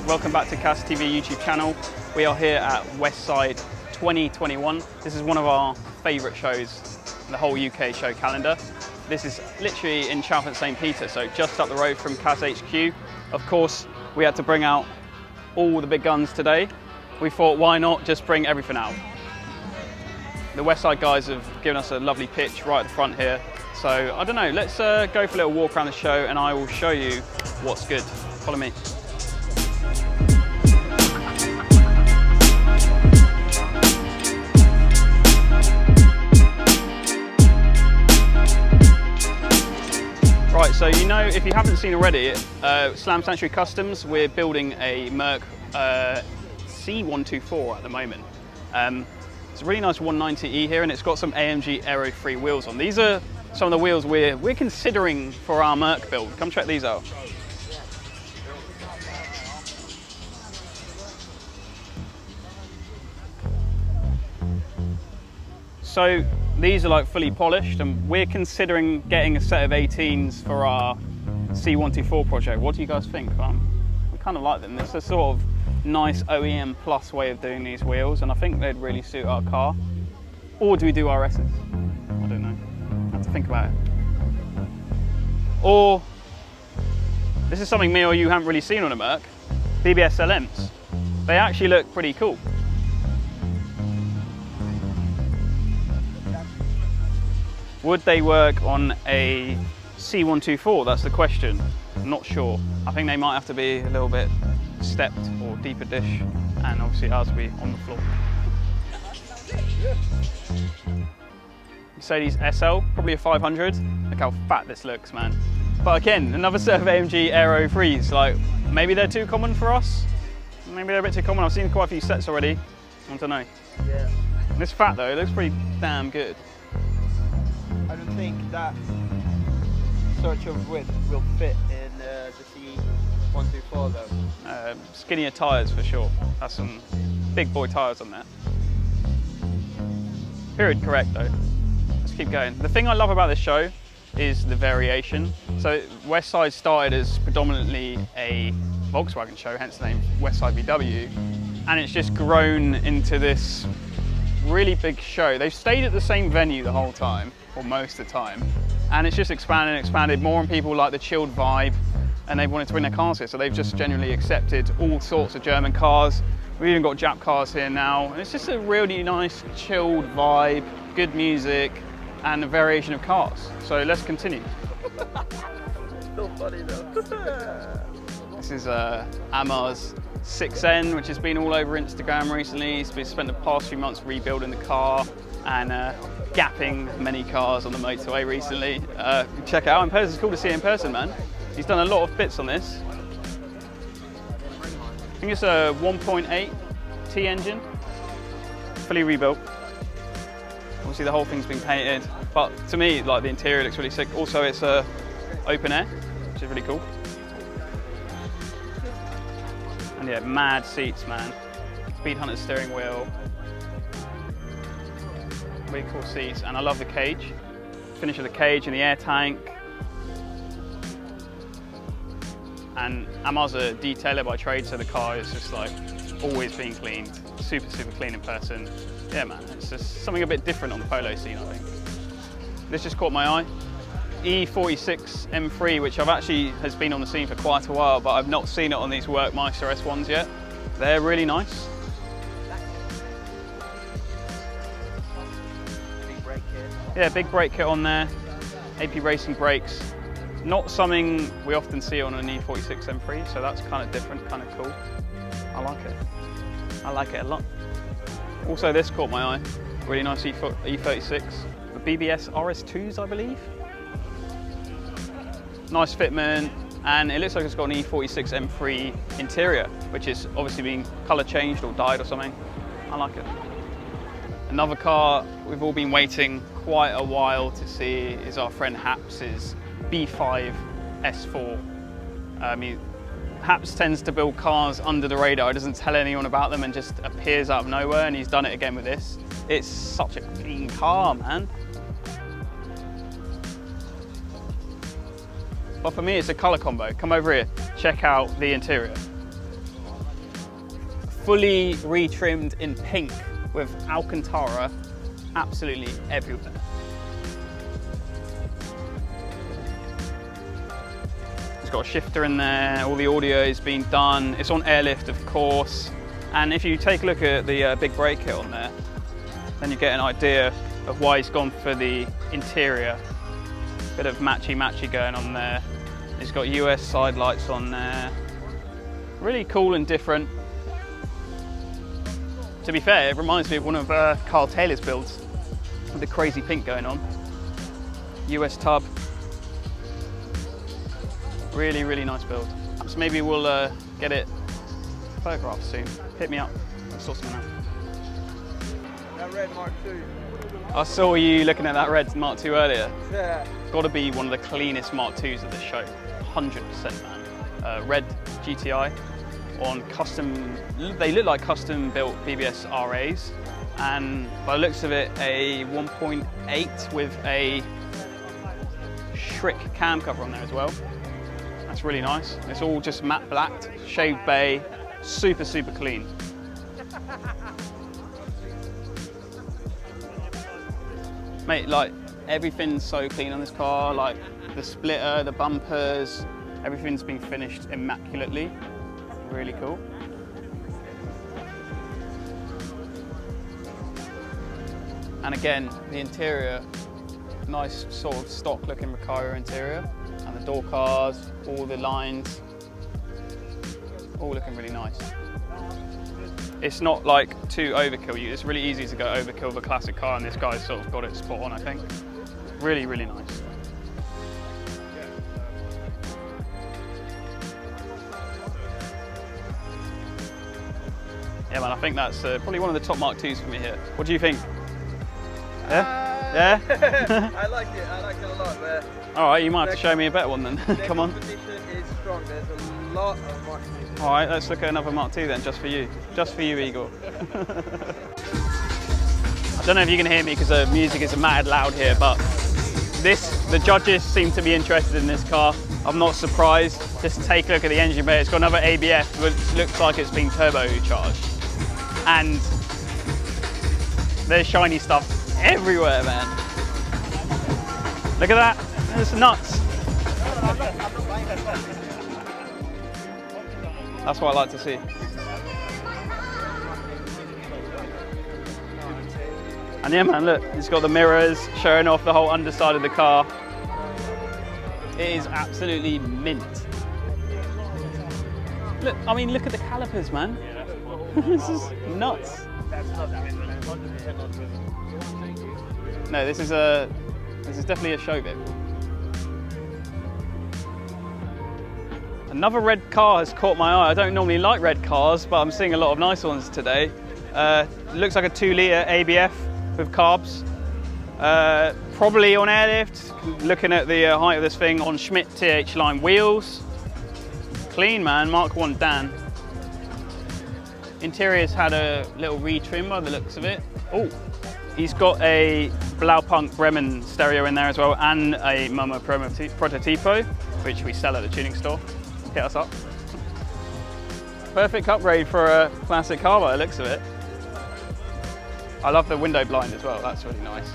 welcome back to Cas TV YouTube channel. We are here at Westside 2021. This is one of our favourite shows in the whole UK show calendar. This is literally in Chalfont St Peter, so just up the road from Cas HQ. Of course, we had to bring out all the big guns today. We thought, why not just bring everything out? The Westside guys have given us a lovely pitch right at the front here. So, I don't know, let's go for a little walk around the show and I will show you what's good. Follow me. Right, so you know, if you haven't seen already, Slam Sanctuary Customs, we're building a Merc C124 at the moment. It's a really nice 190E here and it's got some AMG aero-free wheels on. These are some of the wheels we're considering for our Merc build. Come check these out. So these are like fully polished and we're considering getting a set of 18s for our C124 project. What do you guys think? We kind of like them. It's a sort of nice OEM plus way of doing these wheels and I think they'd really suit our car. Or do we do RSs? I don't know. I have to think about it. Or this is something me or you haven't really seen on a Merc. BBS LMs. They actually look pretty cool. Would they work on a C124? That's the question. I'm not sure. I think they might have to be a little bit stepped or deeper dish, and obviously ours will be on the floor. Mercedes SL, probably a 500. Look how fat this looks, man. But again, another set of AMG Aero Frees. Like, maybe they're too common for us. Maybe they're a bit too common. I've seen quite a few sets already. I don't know. Yeah. This fat though, it looks pretty damn good. I don't think that sort of width will fit in the C124 though. Skinnier tyres for sure. That's some big boy tyres on there. Period correct though. Let's keep going. The thing I love about this show is the variation. So Westside started as predominantly a Volkswagen show, hence the name Westside VW, and it's just grown into this really big show. They've stayed at the same venue the whole time, or most of the time, and it's just expanded and expanded. More and people like the chilled vibe, and they wanted to bring their cars here, so they've just genuinely accepted all sorts of German cars. We've even got Jap cars here now, and it's just a really nice chilled vibe, good music, and a variation of cars. So let's continue. Still funny though. This is Amar's 6N, which has been all over Instagram recently. He's been spent the past few months rebuilding the car and gapping many cars on the motorway recently. Check it out in person. It's cool to see it in person, man. He's done a lot of bits on this. I think it's a 1.8 T engine, fully rebuilt. Obviously the whole thing's been painted, but to me, like, the interior looks really sick. Also, it's open air, which is really cool. And yeah, mad seats, man. Speed Hunter steering wheel. Really cool seats, and I love the cage. Finish of the cage and the air tank. And Amar's a detailer by trade, so the car is just like always being cleaned. Super, super clean in person. Yeah, man, it's just something a bit different on the polo scene, I think. This just caught my eye. E46 M3, which has been on the scene for quite a while, but I've not seen it on these Workmeister S1s yet. They're really nice. Big brake kit. Yeah, big brake kit on there. AP Racing brakes. Not something we often see on an E46 M3, so that's kind of different, kind of cool. I like it. I like it a lot. Also, this caught my eye. Really nice E36. The BBS RS2s, I believe. Nice fitment, and it looks like it's got an E46 M3 interior, which is obviously being colour changed or dyed or something. I like it. Another car we've all been waiting quite a while to see is our friend Haps's B5 S4. Haps tends to build cars under the radar. He doesn't tell anyone about them and just appears out of nowhere, and he's done it again with this. It's such a clean car, man. But for me, it's a colour combo. Come over here, check out the interior. fully retrimmed in pink with Alcantara absolutely everywhere. It's got a shifter in there, all the audio is being done. It's on airlift, of course. And if you take a look at the big brake kit on there, then you get an idea of why he's gone for the interior. Bit of matchy-matchy going on there. He's got US side lights on there. Really cool and different. To be fair, it reminds me of one of Carl Taylor's builds with the crazy pink going on. US tub. Really, really nice build. So maybe we'll get it photographed soon. Hit me up. I'll sort something out. That red Mark II. I saw you looking at that red Mark II earlier. Yeah. Got to be one of the cleanest Mark IIs of the show. 100%, man. Red GTI on custom, they look like custom built BBS RAs. And by the looks of it, a 1.8 with a Schrick cam cover on there as well. That's really nice. It's all just matte blacked, shaved bay, super, super clean. Mate, like, everything's so clean on this car, like the splitter, the bumpers, everything's been finished immaculately. Really cool. And again, the interior, nice sort of stock looking Recaro interior. And the door cars, all the lines, all looking really nice. It's not like too overkill. It's really easy to go overkill with a classic car, and this guy's sort of got it spot on, I think. Really, really nice. Yeah, man, I think that's probably one of the top Mark IIs for me here. What do you think? Yeah? Yeah? I like it a lot, but... Alright, you might have to show me a better one then. Come on. The competition is strong, there's a lot of Mark IIs. Alright, let's look at another Mark II then, just for you. Just for you, Igor. I don't know if you can hear me because the music is mad loud here, but the judges seem to be interested in this car. I'm not surprised. Just take a look at the engine bay. It's got another ABF, which looks like it's been turbocharged. And there's shiny stuff everywhere, man. Look at that. It's nuts. That's what I like to see. And yeah, man, look, it's got the mirrors showing off the whole underside of the car. It is absolutely mint. Look, I mean, look at the calipers, man. This is nuts. No, this is definitely a show vehicle. Another red car has caught my eye. I don't normally like red cars, but I'm seeing a lot of nice ones today. Looks like a 2-litre ABF with carbs. Probably on airlift. Looking at the height of this thing on Schmidt TH line wheels. Clean, man, Mark I Dan. Interior's had a little retrim by the looks of it. Oh, he's got a Blaupunk Bremen stereo in there as well, and a Momo Prototipo, which we sell at the tuning store. Hit us up. Perfect upgrade for a classic car by the looks of it. I love the window blind as well, that's really nice.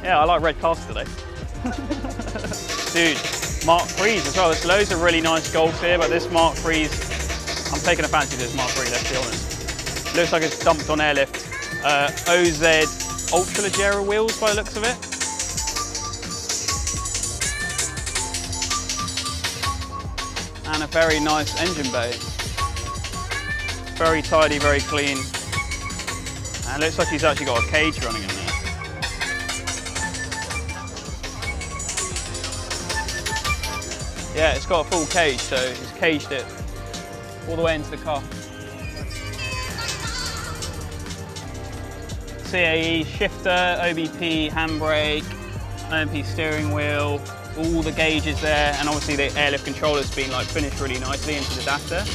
Yeah, I like red cars today. Dude, Mark III's as well. There's loads of really nice golds here, but this Mark III's, I'm taking a fancy to this Mark III, let's be honest. Looks like it's dumped on airlift. OZ Ultraleggera wheels by the looks of it. And a very nice engine bay. Very tidy, very clean. And it looks like he's actually got a cage running in there. Yeah, it's got a full cage, so he's caged it all the way into the car. CAE shifter, OBP handbrake, OMP steering wheel, all the gauges there, and obviously the airlift controller's been like finished really nicely into the dash there.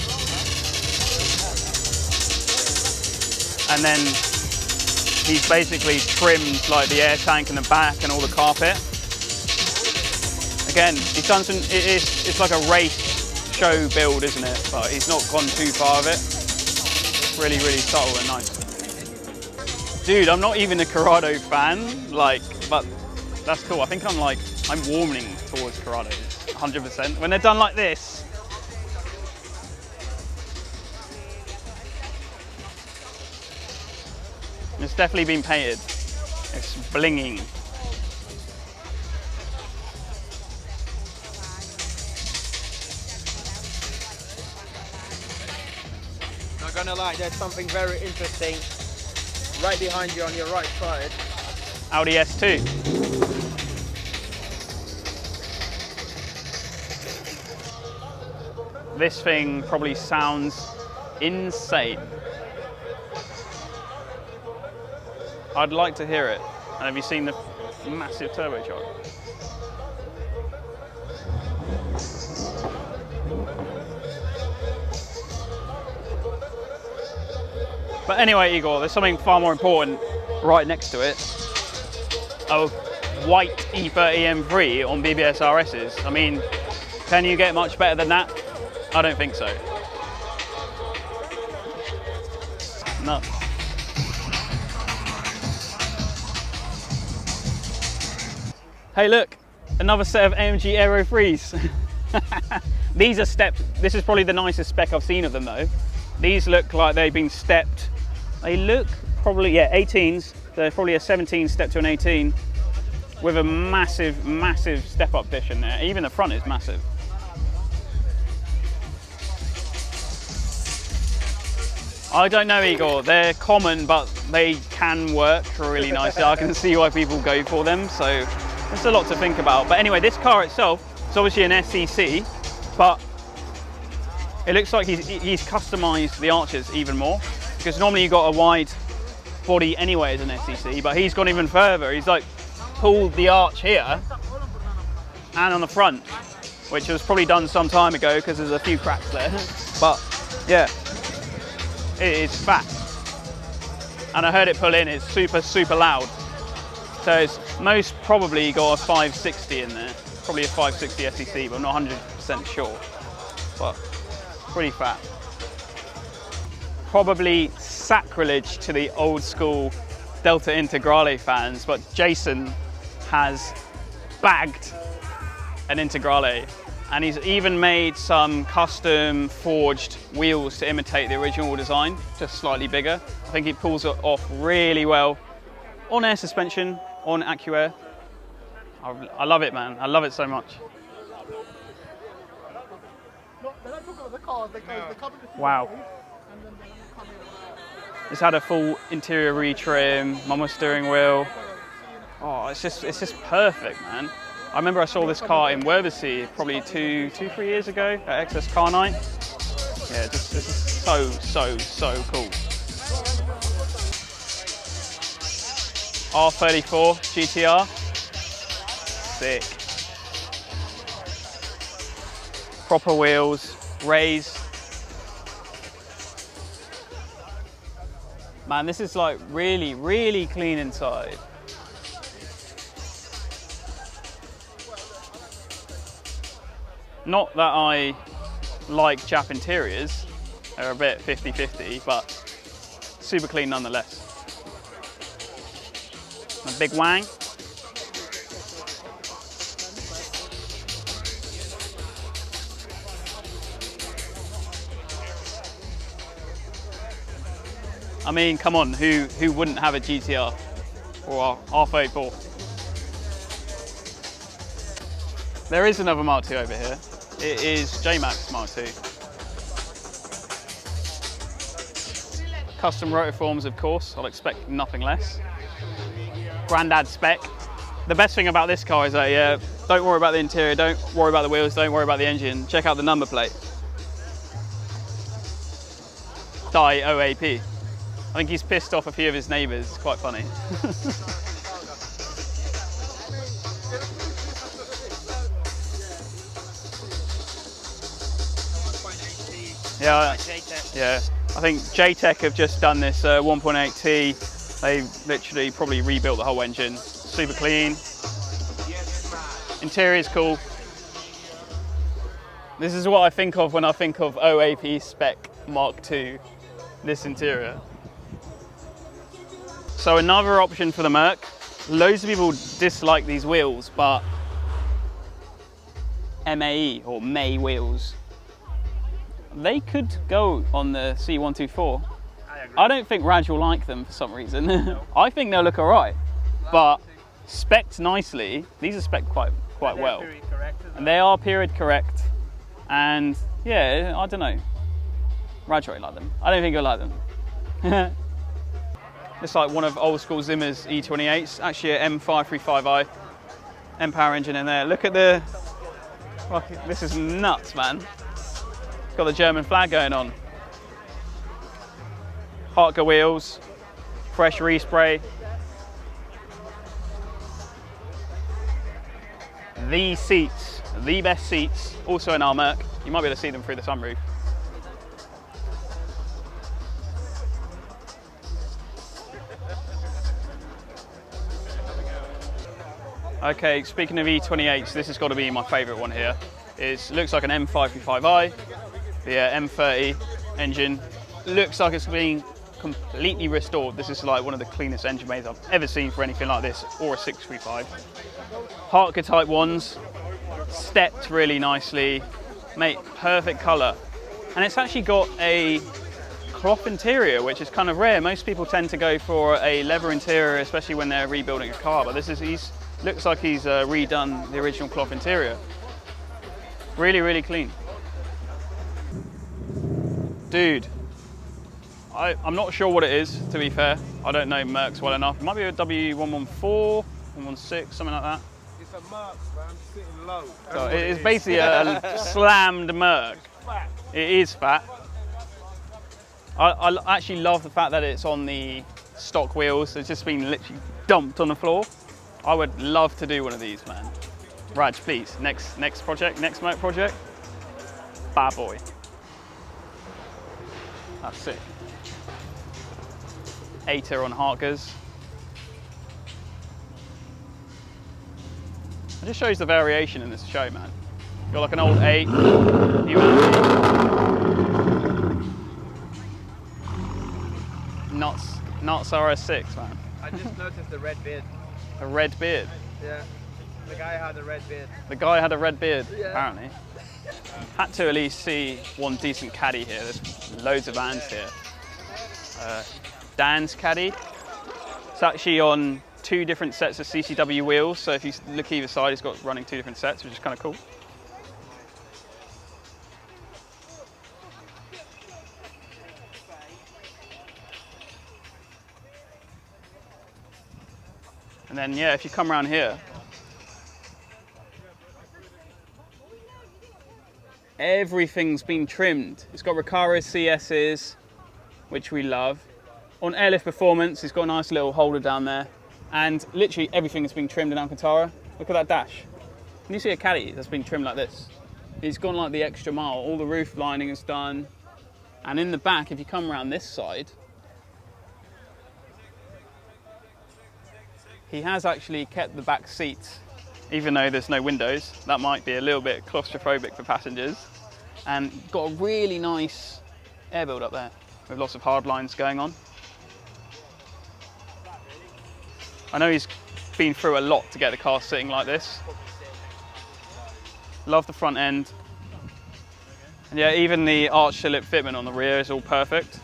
And then he's basically trimmed like the air tank in the back and all the carpet. Again, he's done some, it's like a race show build, isn't it? But he's not gone too far of it. It's really, really subtle and nice. Dude, I'm not even a Corrado fan, like, but that's cool. I think I'm warming towards Corrados, 100%. When they're done like this, it's definitely been painted. It's blinging. Not gonna lie, there's something very interesting right behind you on your right side. Audi S2. This thing probably sounds insane. I'd like to hear it. And have you seen the massive turbocharger? But anyway, Igor, there's something far more important right next to it. A white E30 M3 on BBS RSs. I mean, can you get much better than that? I don't think so. No. Hey look, another set of AMG Aero 3s. These are stepped. This is probably the nicest spec I've seen of them though. These look like they've been stepped. They look probably, yeah, 18s. They're probably a 17 stepped to an 18 with a massive, massive step up dish in there. Even the front is massive. I don't know, Igor. They're common, but they can work really nicely. I can see why people go for them. So there's a lot to think about. But anyway, this car itself is obviously an SEC, but it looks like he's customized the arches even more, because normally you've got a wide body anyway as an SEC, but he's gone even further. He's like pulled the arch here and on the front, which was probably done some time ago because there's a few cracks there. But yeah, it is fat. And I heard it pull in, it's super, super loud. So it's most probably got a 560 in there, probably a 560 SEC, but I'm not 100% sure. But pretty fat. Probably sacrilege to the old school Delta Integrale fans, but Jason has bagged an Integrale, and he's even made some custom forged wheels to imitate the original design, just slightly bigger. I think he pulls it off really well on air suspension, on AccuAir. I love it, man. I love it so much. Wow. It's had a full interior retrim, mama steering wheel. Oh, it's just perfect, man. I remember I saw this car in Westside probably two, 3 years ago at XS Car Night. Yeah, this is so cool. R34 GTR, sick. Proper wheels, raised. Man, this is like really, really clean inside. Not that I like Jap interiors, they're a bit 50-50, but super clean nonetheless. A big wang. I mean, come on, who wouldn't have a GTR or a R34? There is another Mark II over here. It is J-Max Mark II. Custom rotiforms, of course. I'll expect nothing less. Grandad spec. The best thing about this car is that, yeah, don't worry about the interior, don't worry about the wheels, don't worry about the engine. Check out the number plate. Die OAP. I think he's pissed off a few of his neighbours. It's quite funny. Yeah. I think JTech have just done this 1.8T. They literally probably rebuilt the whole engine. Super clean. Interior is cool. This is what I think of when I think of OAP Spec Mark II, this interior. So another option for the Merc. Loads of people dislike these wheels, but MAE or May wheels, they could go on the C124. I don't think Raj will like them for some reason. No. I think they'll look alright, but spec'd nicely. These are spec'd quite well. And they are period correct. And yeah, I don't know. Raj won't like them. I don't think he'll like them. It's like one of old school Zimmer's E28s, actually an M535i, M-Power engine in there. Look at the, this is nuts, man. It's got the German flag going on. Hartger wheels, fresh respray. These seats, the best seats, also in our Merc. You might be able to see them through the sunroof. Okay, speaking of E28s, this has got to be my favourite one here. It looks like an M535i, the M30 engine. Looks like it's been completely restored. This is like one of the cleanest engine bays I've ever seen for anything like this, or a 635. Hartger type ones, stepped really nicely, mate, perfect colour. And it's actually got a cloth interior, which is kind of rare. Most people tend to go for a leather interior, especially when they're rebuilding a car, but this is, looks like he's redone the original cloth interior. Really, really clean. Dude, I'm not sure what it is, to be fair. I don't know Mercs well enough. It might be a W114, 116, something like that. It's a Merc, man, sitting low. So it is basically a slammed Merc. Fat. It is fat. I actually love the fact that it's on the stock wheels. It's just been literally dumped on the floor. I would love to do one of these, man. Raj, please, next project, next Merc project. Bad boy. That's it. 8er on Hartgers. It just shows the variation in this show, man. You've got like an old 8, new 8. Nuts RS6, man. I just noticed the red beard. A red beard. Yeah, the guy had a red beard. The guy had a red beard, Yeah. apparently. Had to at least see one decent caddy here. There's loads of vans here. Dan's caddy. It's actually on 2 different sets of CCW wheels, so if you look either side, it's got running 2 different sets, which is kind of cool. And then, yeah, if you come around here, everything's been trimmed. It's got Recaro CS's, which we love. On Airlift Performance, it's got a nice little holder down there. And literally everything has been trimmed in Alcantara. Look at that dash. Can you see a caddy that's been trimmed like this? It's gone like the extra mile. All the roof lining is done. And in the back, if you come around this side, he has actually kept the back seats, even though there's no windows. That might be a little bit claustrophobic for passengers. And got a really nice air build up there with lots of hard lines going on. I know he's been through a lot to get the car sitting like this. Love the front end. And yeah, even the arch to lip fitment on the rear is all perfect.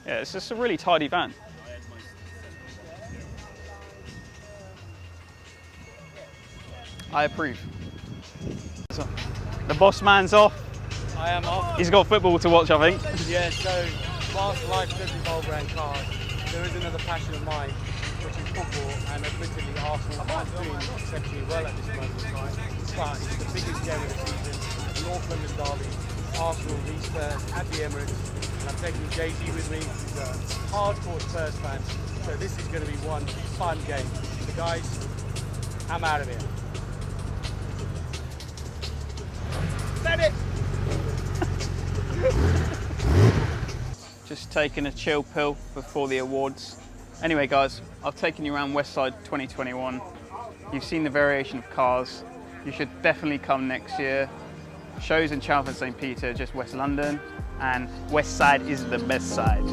Yeah, it's just a really tidy van. I approve. So, the boss man's off. I am off. He's got football to watch, I think. Yeah, so whilst life does revolve around cars, there is another passion of mine, which is football, and admittedly Arsenal aren't doing exceptionally well at this moment in time, but it's the biggest game of the season, the North London derby, Arsenal v Spurs at the Emirates, and I'm taking Jay-Z with me, who's a hardcore Spurs fan, so this is going to be one fun game. So guys, I'm out of here. Said it! Just taking a chill pill before the awards. Anyway guys, I've taken you around Westside 2021. You've seen the variation of cars. You should definitely come next year. Shows in Chalfont St Peter, just West London, and Westside is the best side.